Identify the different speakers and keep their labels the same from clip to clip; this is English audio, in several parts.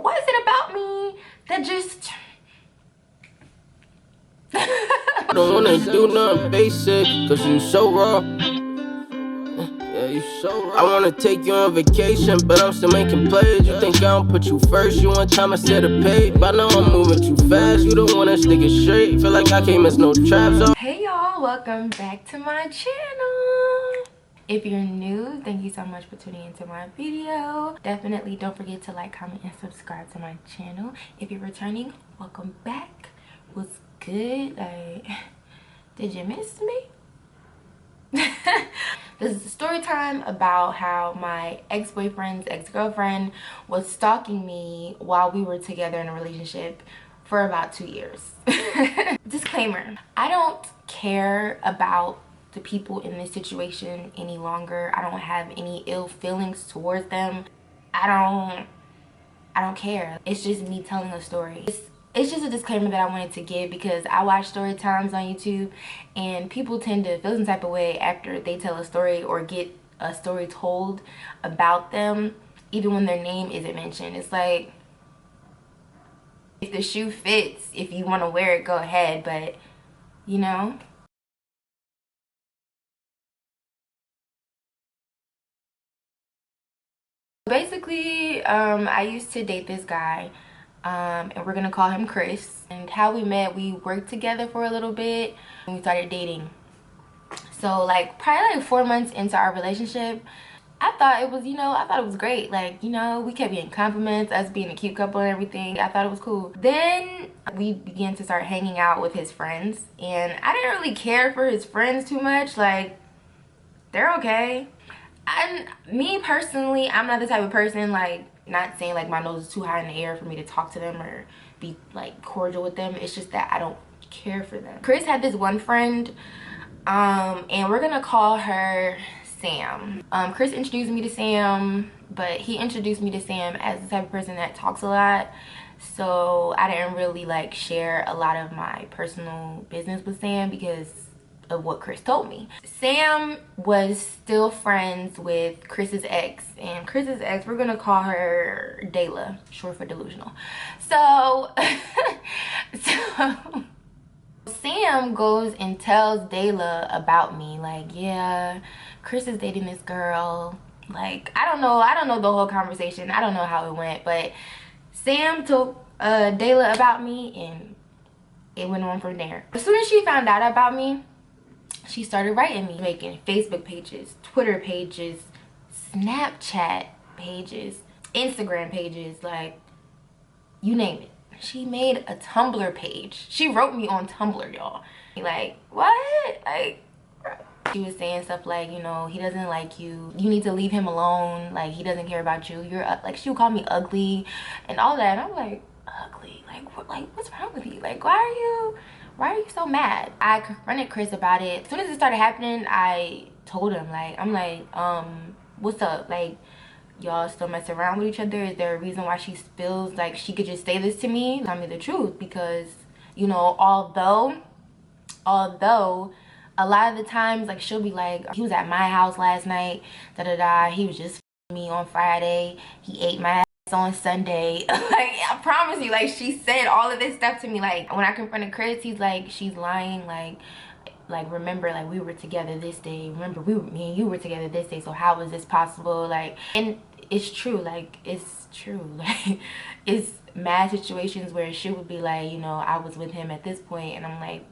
Speaker 1: what is it about me that just
Speaker 2: I don't wanna do nothing basic, cause you so raw. Yeah, you so raw. I wanna take you on vacation, but I'm still making plays. You think I don't put you first? You want time I set a pay, but now I'm moving too fast. You don't wanna stick it straight. Feel like I can't miss no traps.
Speaker 1: Hey y'all, welcome back to my channel. If you're new, thank you so much for tuning into my video. Definitely don't forget to like, comment, and subscribe to my channel. If you're returning, welcome back. What's good? Like, did you miss me? This is a story time about how my ex-boyfriend's ex-girlfriend was stalking me while we were together in a relationship for about 2 years. Disclaimer, I don't care about the people in this situation any longer. I don't have any ill feelings towards them. I don't care. It's just me telling a story. It's just a disclaimer that I wanted to give because I watch story times on YouTube and people tend to feel some type of way after they tell a story or get a story told about them, even when their name isn't mentioned. It's like, if the shoe fits, if you want to wear it, go ahead, but you know. Basically, I used to date this guy, and we're gonna call him Chris. And how we met, we worked together for a little bit and we started dating. So like probably like 4 months into our relationship, I thought it was, I thought it was great. Like, we kept getting compliments, us being a cute couple and everything. I thought it was cool. Then we began to start hanging out with his friends, and I didn't really care for his friends too much. Like, they're okay. And me personally, I'm not the type of person, like, not saying like my nose is too high in the air for me to talk to them or be like cordial with them. It's just that I don't care for them. Chris had this one friend, and we're gonna call her Sam. Chris introduced me to Sam, but he introduced me to Sam as the type of person that talks a lot. So I didn't really like share a lot of my personal business with Sam because of what Chris told me. Sam was still friends with Chris's ex, and Chris's ex, we're gonna call her Dayla, short for delusional. So Sam goes and tells Dayla about me, like, yeah, Chris is dating this girl. Like, I don't know the whole conversation. I don't know how it went, but Sam told Dayla about me, and it went on from there. As soon as she found out about me, she started writing me, making Facebook pages, Twitter pages, Snapchat pages, Instagram pages, like, you name it. She made a Tumblr page. She wrote me on Tumblr, y'all. Like, what? Like, she was saying stuff like, he doesn't like you. You need to leave him alone. Like, he doesn't care about you. You're like, she would call me ugly and all that. And I'm like, ugly? Like, what? Like, what's wrong with you? Like, why are you so mad? I confronted Chris about it. As soon as it started happening, I told him, like, I'm like, what's up? Like, y'all still mess around with each other? Is there a reason why she feels like she could just say this to me? Tell me the truth, because although a lot of the times, like, she'll be like, he was at my house last night, he was just me on Friday, he ate my ass on Sunday. Like, I promise you, like, she said all of this stuff to me. Like, when I confronted Chris, he's like, she's lying. Like, remember, like, we were together this day. Remember, me and you were together this day. So how is this possible? Like, and it's true. Like, it's true. Like, it's mad situations where she would be like, I was with him at this point, and I'm like,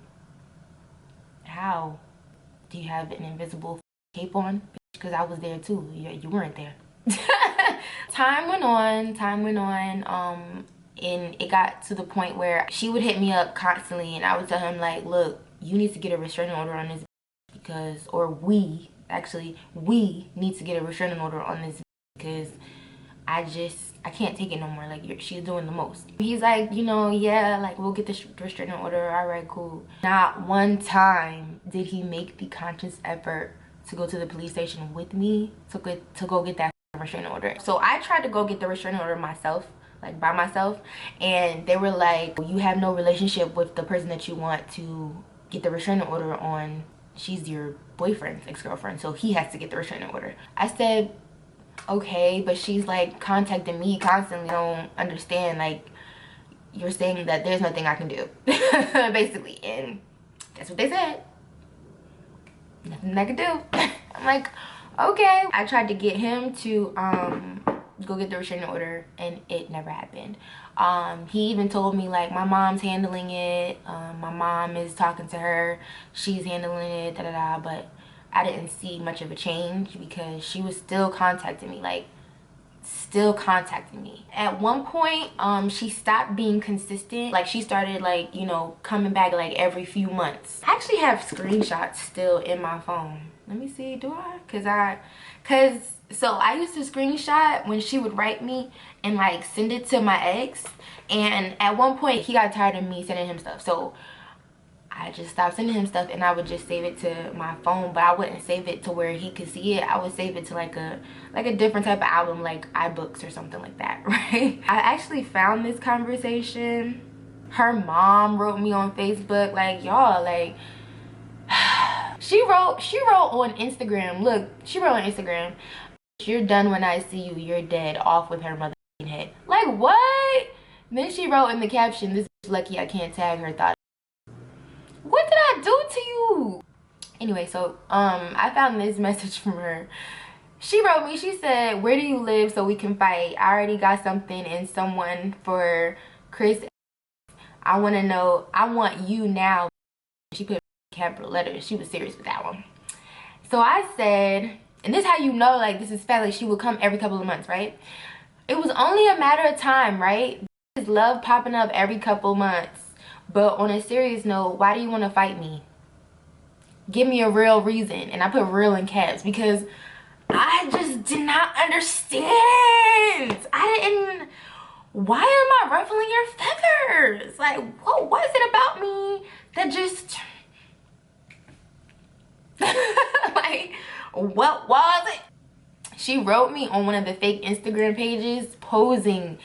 Speaker 1: how? Do you have an invisible cape on? Because I was there too. You weren't there. Time went on, and it got to the point where she would hit me up constantly, and I would tell him, like, look, you need to get a restraining order on this, because, or we need to get a restraining order on this, because I can't take it no more. Like, she's doing the most. He's like, yeah, like, we'll get the restraining order. All right, cool. Not one time did he make the conscious effort to go to the police station with me to go get that restraining order. So I tried to go get the restraining order myself, like, by myself, and they were like, you have no relationship with the person that you want to get the restraining order on. She's your boyfriend's ex-girlfriend, so he has to get the restraining order. I said, okay, but she's like contacting me constantly. I don't understand. Like, you're saying that there's nothing I can do, basically. And that's what they said. Nothing I can do. I'm like, okay. I tried to get him to go get the restraining order, and it never happened. He even told me, like, my mom's handling it. My mom is talking to her. She's handling it, da da da. But I didn't see much of a change because she was still contacting me, like, still contacting me. At one point, she stopped being consistent. Like, she started, like, you know, coming back like every few months. I actually have screenshots still in my phone. Let me see, do I? So I used to screenshot when she would write me and like send it to my ex. And at one point he got tired of me sending him stuff, so I just stopped sending him stuff, and I would just save it to my phone. But I wouldn't save it to where he could see it. I would save it to like a different type of album, like iBooks or something like that. Right? I actually found this conversation. Her mom wrote me on Facebook, like, y'all, like, she wrote on Instagram. Look, she wrote on Instagram, "You're done when I see you, you're dead, off with her mother head." Like, what? Then she wrote in the caption, "This is lucky I can't tag her thought." What did I do to you? Anyway, so I found this message from her. She wrote me, she said, "Where do you live so we can fight? I already got something and someone for Chris. I want to know, I want you now." She put capital letters. She was serious with that one. So I said, and this is how you know, like, this is fat. Like, she would come every couple of months, right? It was only a matter of time, right? This love popping up every couple months. But on a serious note, why do you want to fight me? Give me a real reason. And I put real in caps because I just did not understand. I didn't. Why am I ruffling your feathers? Like, what is it about me that just like, what was it? She wrote me on one of the fake Instagram pages posing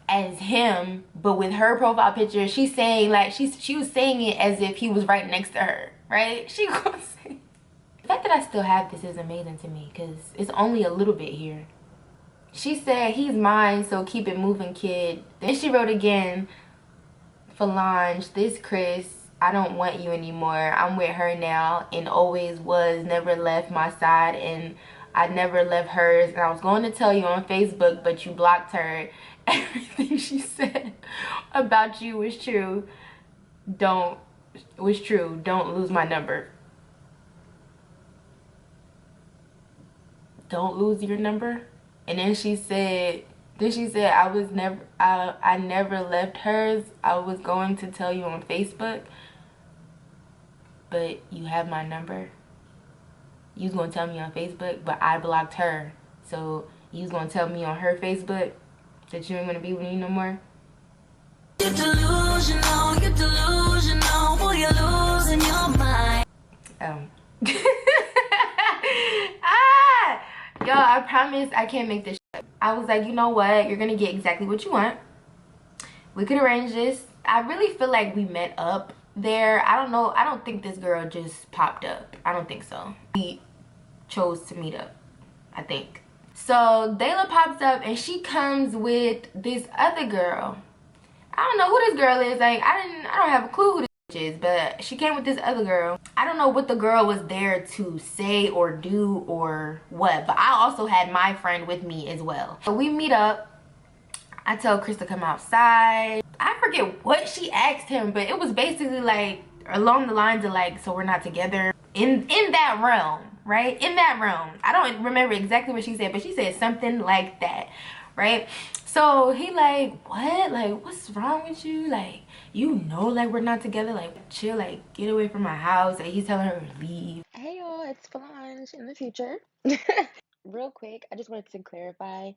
Speaker 1: as him, but with her profile picture, she's saying, like, she was saying it as if he was right next to her, right? She was saying, the fact that I still have this is amazing to me because it's only a little bit here. She said, "He's mine, so keep it moving, kid." Then she wrote again, "Falange, this Chris, I don't want you anymore. I'm with her now and always was, never left my side, and I never left hers. And I was going to tell you on Facebook, but you blocked her. Everything she said about you was true. Don't lose my number. Don't lose your number." And then she said, I never left hers. I was going to tell you on Facebook, but you have my number. You was gonna tell me on Facebook, but I blocked her. So you was gonna tell me on her Facebook that you ain't gonna be with me no more. You're delusional, boy, you're losing your mind. Ah, y'all, I promise I can't make this shit. I was like, you know what? You're gonna get exactly what you want. We could arrange this. I really feel like we met up there. I don't know. I don't think this girl just popped up. I don't think so. We chose to meet up, I think. So Dayla pops up and she comes with this other girl. I don't know who this girl is. Like, I don't have a clue who this is, but she came with this other girl. I don't know what the girl was there to say or do or what, but I also had my friend with me as well. So we meet up. I tell Chris to come outside. I forget what she asked him, but it was basically like along the lines of like, so we're not together in that realm, right? In that realm. I don't remember exactly what she said, but she said something like that, right? So he like, what? Like, what's wrong with you? Like, you know, like, we're not together. Like, chill, like, get away from my house. Like, he's telling her to leave.
Speaker 3: Hey y'all, it's Falange in the future. Real quick, I just wanted to clarify.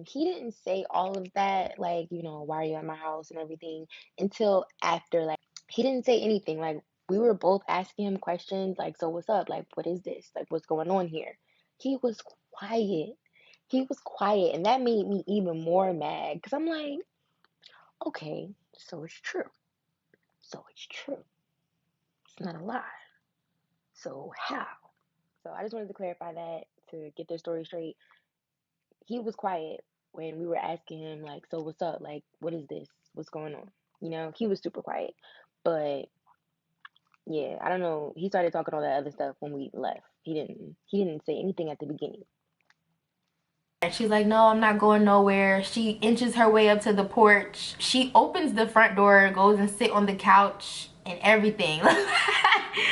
Speaker 3: He didn't say all of that, like, why are you at my house and everything, until after, like, he didn't say anything. Like, we were both asking him questions, like, so what's up? Like, what is this? Like, what's going on here? He was quiet. He was quiet, and that made me even more mad because I'm like, okay, so it's true. So it's true. It's not a lie. So how? So I just wanted to clarify that to get their story straight. he was quiet when we were asking him, like, so what's up? Like, what is this? What's going on? You know, he was super quiet. But yeah, I don't know. He started talking all that other stuff when we left. He didn't say anything at the beginning.
Speaker 1: And she's like, no, I'm not going nowhere. She inches her way up to the porch. She opens the front door, goes and sit on the couch and everything.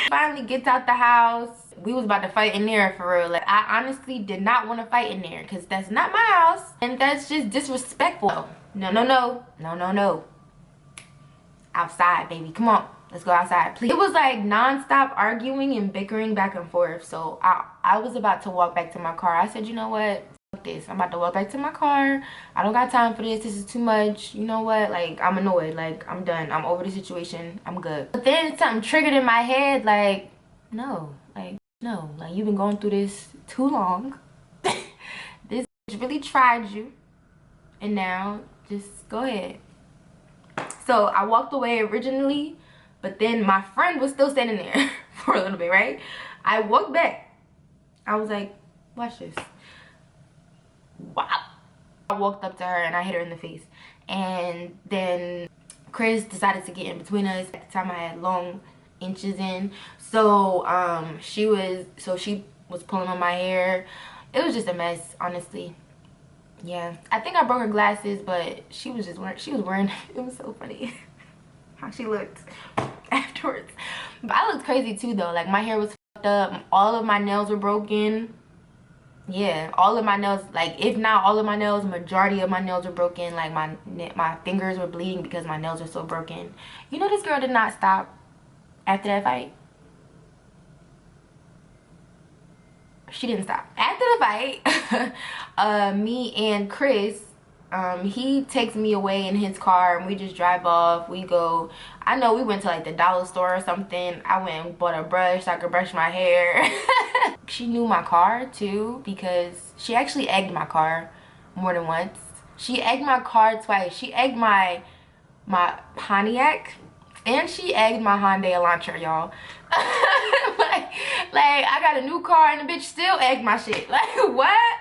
Speaker 1: Finally gets out the house. We was about to fight in there for real. Like, I honestly did not want to fight in there because that's not my house and that's just disrespectful. No, no, no, no, no, no. Outside, baby. Come on. Let's go outside, please. It was like non-stop arguing and bickering back and forth. So I was about to walk back to my car. I said, you know what? This, I'm about to walk back to my car. I don't got time for this. This is too much. You know what? Like, I'm annoyed. Like, I'm done. I'm over the situation. I'm good. But then something triggered in my head, like, no, like you've been going through this too long. This really tried you, and now just go ahead. So I walked away originally, but then my friend was still standing there for a little bit, right? I walked back. I was like, watch this. Wow. I walked up to her and I hit her in the face, and then Chris decided to get in between us. At the time I had long inches in, so she was pulling on my hair. It was just a mess, honestly. Yeah, I think I broke her glasses, but she was wearing it was so funny how she looked afterwards. But I looked crazy too though. Like, my hair was fucked up, all of my nails were broken. Yeah, all of my nails, like, if not all of my nails, majority of my nails were broken. Like, my fingers were bleeding because my nails were so broken. You know, this girl did not stop after that fight. She didn't stop after the fight. Me and Chris, he takes me away in his car and we just drive off. We go, I know we went to like the dollar store or something. I went and bought a brush so I could brush my hair. She knew my car too, because she actually egged my car more than once. She egged my car twice. She egged my Pontiac and she egged my Hyundai Elantra, y'all. like I got a new car and the bitch still egged my shit. Like, what?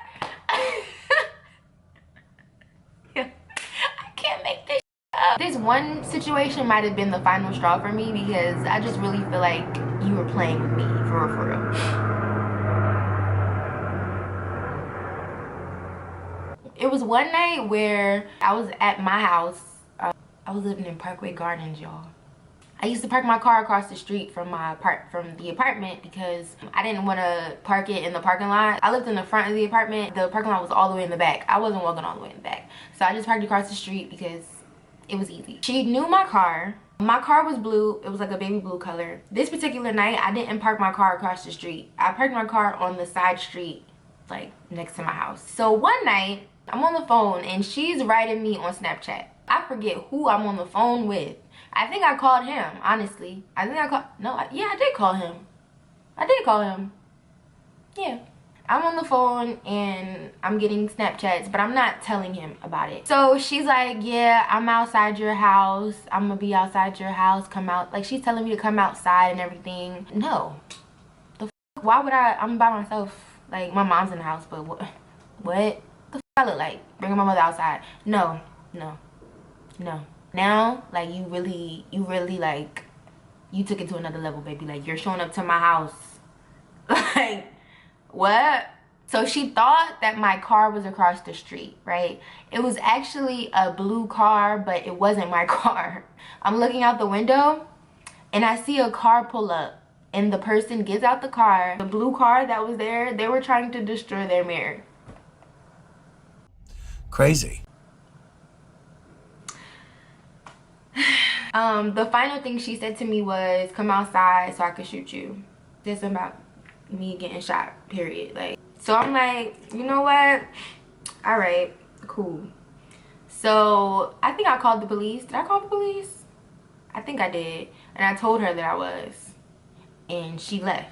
Speaker 1: Yeah, I can't make this up. This one situation might have been the final straw for me, because I just really feel like you were playing with me, for real, for real. It was one night where I was at my house. I was living in Parkway Gardens, y'all. I used to park my car across the street from the apartment because I didn't want to park it in the parking lot. I lived in the front of the apartment. The parking lot was all the way in the back. I wasn't walking all the way in the back. So I just parked across the street because it was easy. She knew my car. My car was blue. It was like a baby blue color. This particular night, I didn't park my car across the street. I parked my car on the side street, like next to my house. So one night, I'm on the phone and she's writing me on Snapchat. I forget who I'm on the phone with. I think I called him, honestly. I did call him. I did call him. Yeah. I'm on the phone and I'm getting Snapchats, but I'm not telling him about it. So she's like, yeah, I'm outside your house. I'm gonna be outside your house. Come out. Like, she's telling me to come outside and everything. No. The f, why would I'm by myself. Like, my mom's in the house, but what? What the f I look like? Bringing my mother outside. No. No. No. Now, like, you really like, you took it to another level, baby. Like, you're showing up to my house. Like, what? So she thought that my car was across the street, right? It was actually a blue car, but it wasn't my car. I'm looking out the window and I see a car pull up, and the person gets out the car. The blue car that was there, they were trying to destroy their mirror.
Speaker 2: Crazy.
Speaker 1: The final thing she said to me was, come outside so I could shoot you. This about me getting shot, period. Like, so I'm like, you know what? All right, cool. So I think I called the police. Did I call the police? I think I did. And I told her that I was. And she left.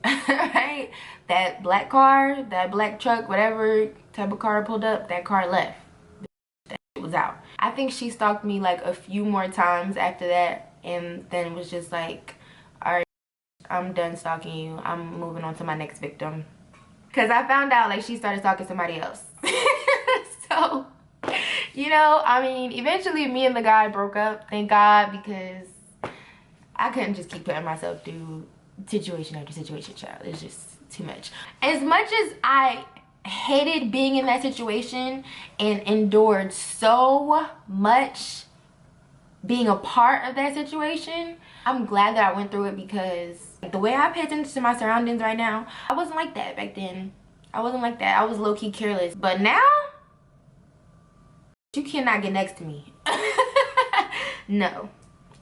Speaker 1: Right? That black car, that black truck, whatever type of car pulled up, that car left. That shit was out. I think she stalked me like a few more times after that, and then was just like, all right, I'm done stalking you. I'm moving on to my next victim. Because I found out like she started stalking somebody else. You know, I mean, eventually me and the guy broke up, thank God, because I couldn't just keep putting myself through situation after situation, child. It's just too much. As much as I hated being in that situation and endured so much being a part of that situation, I'm glad that I went through it, because the way I pay attention to my surroundings right now, I wasn't like that back then. I wasn't like that. I was low-key careless. But now, you cannot get next to me. No,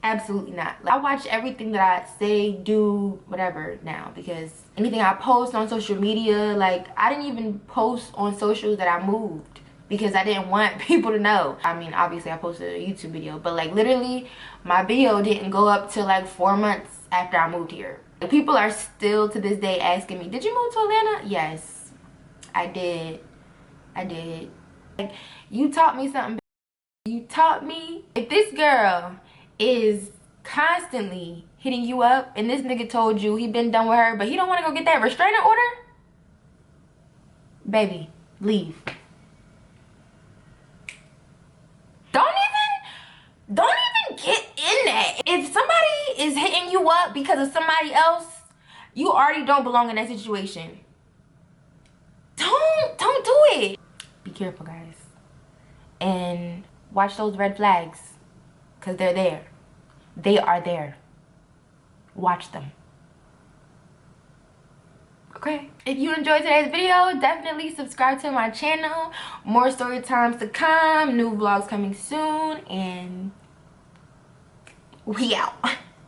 Speaker 1: absolutely not. Like, I watch everything that I say, do, whatever now, because anything I post on social media, like, I didn't even post on socials that I moved because I didn't want people to know. I mean, obviously I posted a YouTube video, but like literally my video didn't go up till like 4 months after I moved here. People are still to this day asking me, did you move to Atlanta? Yes, I did. I did. Like, you taught me something. You taught me. If this girl is constantly hitting you up and this nigga told you he been done with her, but he don't want to go get that restraining order, baby, leave. Don't even get in that. If somebody is hitting you up because of somebody else, you already don't belong in that situation. Don't do it. Be careful, guys, and watch those red flags, because they're there. They are there. Watch them. Okay, if you enjoyed today's video, definitely subscribe to my channel. More story times to come, new vlogs coming soon, and we out.